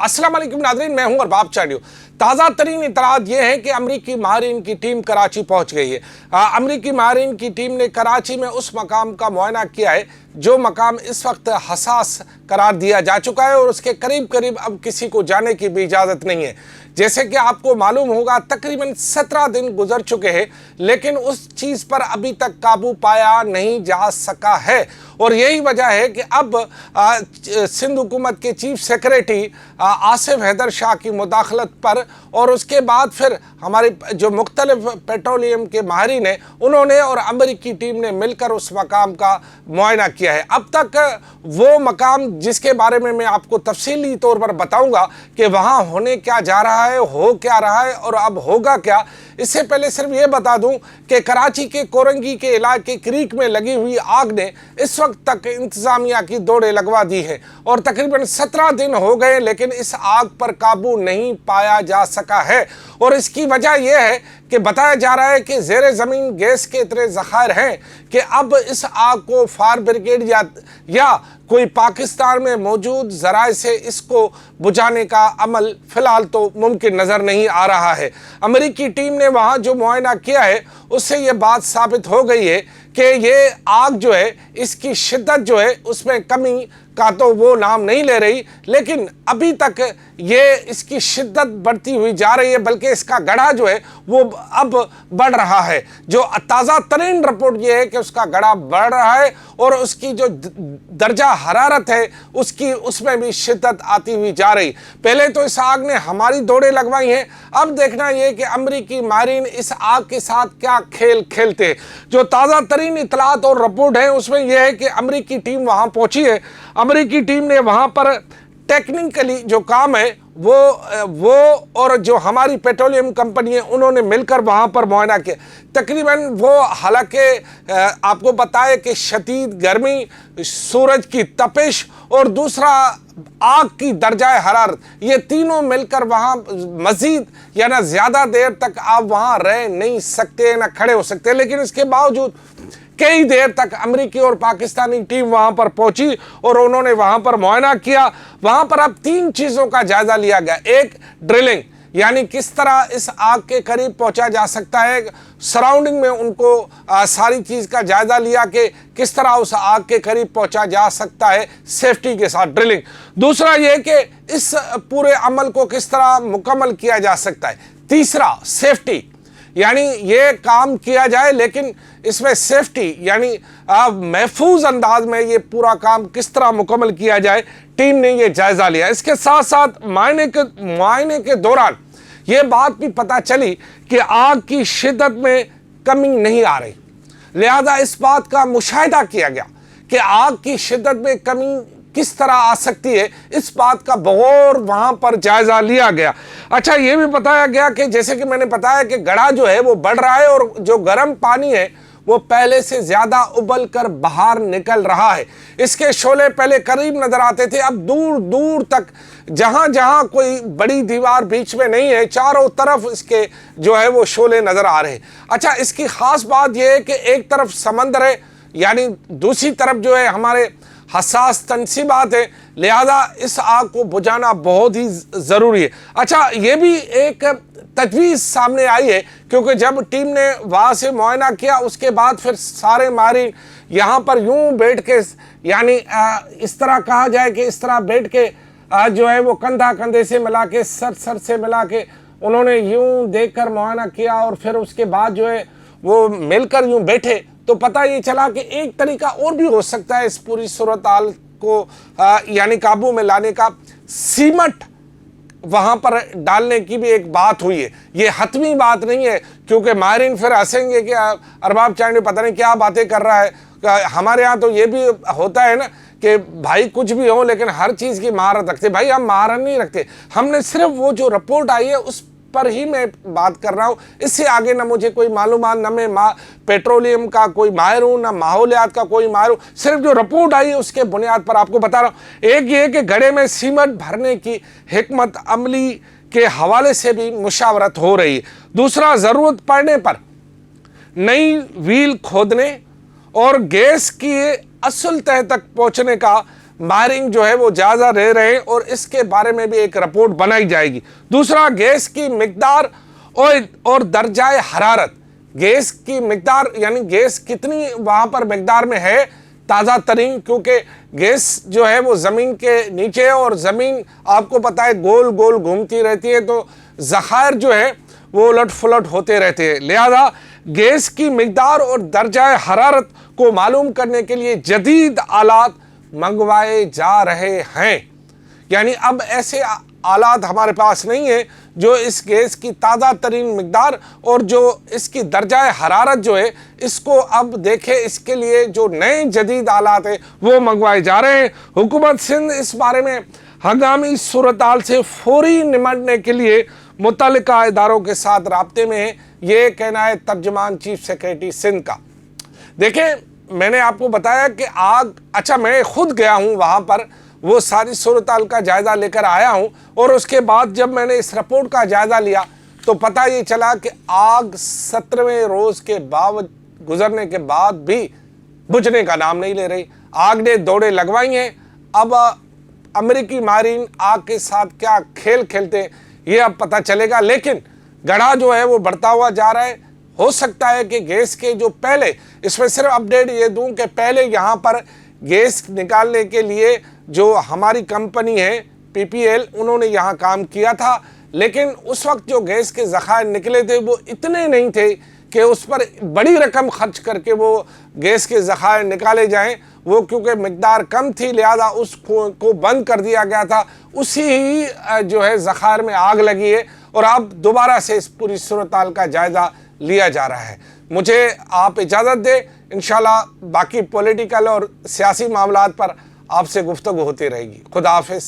अस्सलाम वालेकुम नाज़रीन, मैं हूं अरबाब चांडियो। ताज़ा तरीन इतलात ये है कि अमरीकी माहिरीन की टीम कराची पहुंच गई है। अमरीकी माहिरीन की टीम ने कराची में उस मकाम का मुआयना किया है जो मकाम इस वक्त हसास करार दिया जा चुका है और उसके करीब करीब अब किसी को जाने की भी इजाज़त नहीं है। जैसे कि आपको मालूम होगा, तकरीबन 17 दिन गुजर चुके हैं, लेकिन उस चीज़ पर अभी तक काबू पाया नहीं जा सका है। और यही वजह है कि अब सिंध हुकूमत के चीफ सेक्रेटरी आसिफ हैदर शाह की मुदाखलत पर और उसके बाद फिर हमारे जो मुख्तलिफ पेट्रोलियम के माहिरीन हैं, उन्होंने और अमेरिकी टीम ने मिलकर उस मकाम का मुआयना किया है। अब तक वो मकाम जिसके बारे में मैं आपको तफसीली तौर पर बताऊंगा कि वहाँ होने क्या जा रहा है, हो क्या रहा है और अब होगा क्या, इससे पहले सिर्फ ये बता दूं कि कराची के कोरंगी के इलाके क्रीक में लगी हुई आग ने इस वक्त तक इंतजामिया की दौड़ें लगवा दी है और तकरीबन 17 दिन हो गए, लेकिन इस आग पर काबू नहीं पाया जा सका है। और इसकी वजह यह है कि बताया जा रहा है कि ज़ेरे ज़मीन गैस के इतने ज़खायर हैं कि अब इस आग को फायर ब्रिगेड या कोई पाकिस्तान में मौजूद ज़राए से इसको बुझाने का अमल फ़िलहाल तो मुमकिन नज़र नहीं आ रहा है। अमेरिकी टीम ने वहाँ जो मुआयना किया है उससे ये बात साबित हो गई है कि ये आग जो है, इसकी शिद्दत जो है उसमें कमी का तो वो नाम नहीं ले रही, लेकिन अभी तक ये इसकी शिद्दत बढ़ती हुई जा रही है, बल्कि इसका गड़ा जो है वो अब बढ़ रहा है। जो ताज़ा तरीन रिपोर्ट ये है कि उसका गड़ा बढ़ रहा है और उसकी जो दर्जा हरारत है उसमें भी शिद्दत आती हुई जा रही। पहले तो इस आग ने हमारी दौड़ें लगवाई हैं, अब देखना ये कि अमरीकी माहिरीन इस आग के साथ क्या खेल खेलते हैं। जो ताज़ा तरीन इतलात और रिपोर्ट है उसमें यह है कि अमरीकी टीम वहाँ पहुँची है। अमेरिकी टीम ने वहाँ पर टेक्निकली जो काम है वो और जो हमारी पेट्रोलियम कंपनी है उन्होंने मिलकर वहाँ पर मुआयना किया। तकरीबन वो, हालांकि आपको बताए कि शदीद गर्मी, सूरज की तपिश और दूसरा आग की दर्जाए हरारत, ये तीनों मिलकर वहाँ मज़ीद या ना ज़्यादा देर तक आप वहाँ रह नहीं सकते, ना खड़े हो सकते। लेकिन इसके बावजूद कई देर तक अमेरिकी और पाकिस्तानी टीम वहां पर पहुंची और उन्होंने वहां पर मुआयना किया। वहां पर अब 3 चीज़ों का जायजा लिया गया। एक, ड्रिलिंग, यानी किस तरह इस आग के करीब पहुंचा जा सकता है। सराउंडिंग में उनको सारी चीज़ का जायजा लिया कि किस तरह उस आग के करीब पहुंचा जा सकता है सेफ्टी के साथ, ड्रिलिंग। दूसरा ये कि इस पूरे अमल को किस तरह मुकम्मल किया जा सकता है। तीसरा, सेफ्टी, यानी ये काम किया जाए लेकिन इसमें सेफ्टी यानी महफूज अंदाज में ये पूरा काम किस तरह मुकम्मल किया जाए, टीम ने ये जायज़ा लिया। इसके साथ साथ मुआयने के दौरान ये बात भी पता चली कि आग की शिद्दत में कमी नहीं आ रही, लिहाजा इस बात का मुशाहिदा किया गया कि आग की शिद्दत में कमी किस तरह आ सकती है, इस बात का बगौर वहां पर जायजा लिया गया। अच्छा, ये भी बताया गया कि जैसे कि मैंने बताया कि गड़ा जो है वो बढ़ रहा है और जो गर्म पानी है वो पहले से ज्यादा उबल कर बाहर निकल रहा है। इसके शोले पहले करीब नजर आते थे, अब दूर दूर तक, जहां जहां कोई बड़ी दीवार बीच में नहीं है, चारों तरफ इसके जो है वो शोले नजर आ रहे हैं। अच्छा, इसकी खास बात यह है कि एक तरफ समंदर है, यानी दूसरी तरफ जो है हमारे हसास तनसीबात है, लिहाजा इस आग को बुझाना बहुत ही ज़रूरी है। अच्छा, ये भी एक तजवीज़ सामने आई है, क्योंकि जब टीम ने वहाँ से मुआयना किया उसके बाद फिर सारे माहिरीन यहाँ पर यूं बैठ के, यानी इस तरह कहा जाए कि इस तरह बैठ के जो है वो कंधा कंधे से मिला के, सर से मिला के उन्होंने यूं देख कर मुआयना किया और फिर उसके बाद जो है वो मिलकर यूं बैठे। तो पता ये चला कि एक तरीका और भी हो सकता है इस पूरी सूरत हाल को यानी काबू में लाने का। सीमेंट वहाँ पर डालने की भी एक बात हुई है। ये हतमी बात नहीं है, क्योंकि माहिरीन फिर हंसेंगे कि अरबाब चांडियो पता नहीं क्या बातें कर रहा है। हमारे यहाँ तो ये भी होता है ना कि भाई कुछ भी हो लेकिन हर चीज़ की महारत रखते। भाई हम महारत नहीं रखते, हमने सिर्फ वो जो रिपोर्ट आई है उस पर ही मैं बात कर रहा हूँ। इससे आगे ना मुझे कोई मालूमात, ना मैं पेट्रोलियम का कोई माहिर हूँ, ना माहौलियात का कोई माहिर हूँ, सिर्फ जो रिपोर्ट आई है उसके बुनियाद पर आपको बता रहा हूँ। एक ये कि घड़े में सीमेंट भरने की हिकमत अमली के हवाले से भी मुशावरत हो रही है। दूसरा, ज़रूरत पड़ने पर नई व्हील खोदने और गैस की असल तह तक पहुँचने का ماہرین جو ہے وہ جائزہ لے رہے ہیں اور اس کے بارے میں بھی ایک رپورٹ بنائی جائے گی۔ دوسرا، گیس کی مقدار اور درجہ حرارت، گیس کی مقدار یعنی گیس کتنی وہاں پر مقدار میں ہے تازہ ترین، کیونکہ گیس جو ہے وہ زمین کے نیچے ہے اور زمین آپ کو پتہ ہے گول گول گھومتی رہتی ہے، تو ذخائر جو ہے وہ الٹ پھلٹ ہوتے رہتے ہیں۔ لہذا گیس کی مقدار اور درجہ حرارت کو معلوم کرنے کے لیے جدید آلات منگوائے جا رہے ہیں، یعنی اب ایسے آلات ہمارے پاس نہیں ہیں جو اس گیس کی تازہ ترین مقدار اور جو اس کی درجہ حرارت جو ہے اس کو اب دیکھے۔ اس کے لیے جو نئے جدید آلات ہیں وہ منگوائے جا رہے ہیں۔ حکومت سندھ اس بارے میں ہنگامی صورتحال سے فوری نمٹنے کے لیے متعلقہ اداروں کے ساتھ رابطے میں ہے، یہ کہنا ہے ترجمان چیف سیکریٹری سندھ کا۔ دیکھیں، میں نے آپ کو بتایا کہ میں خود گیا ہوں وہاں پر، وہ ساری صورتحال کا جائزہ لے کر آیا ہوں، اور اس کے بعد جب میں نے اس رپورٹ کا جائزہ لیا تو پتہ یہ چلا کہ آگ 17ویں روز کے گزرنے کے بعد بھی بجھنے کا نام نہیں لے رہی۔ آگ نے دوڑیں لگوائی ہیں۔ اب امریکی ماہرین آگ کے ساتھ کیا کھیل کھیلتے ہیں یہ اب پتہ چلے گا، لیکن گڑھا جو ہے وہ بڑھتا ہوا جا رہا ہے۔ ہو سکتا ہے کہ گیس کے جو پہلے، اس میں صرف اپڈیٹ یہ دوں کہ پہلے یہاں پر گیس نکالنے کے لیے جو ہماری کمپنی ہے پی پی ایل، انہوں نے یہاں کام کیا تھا، لیکن اس وقت جو گیس کے ذخائر نکلے تھے وہ اتنے نہیں تھے کہ اس پر بڑی رقم خرچ کر کے وہ گیس کے ذخائر نکالے جائیں۔ وہ کیونکہ مقدار کم تھی لہذا اس کو بند کر دیا گیا تھا، اسی ہی جو ہے ذخائر میں آگ لگی ہے، اور اب دوبارہ سے اس پوری صورتحال کا جائزہ لیا جا رہا ہے۔ مجھے آپ اجازت دیں، انشاءاللہ باقی پولیٹیکل اور سیاسی معاملات پر آپ سے گفتگو ہوتی رہے گی۔ خدا حافظ۔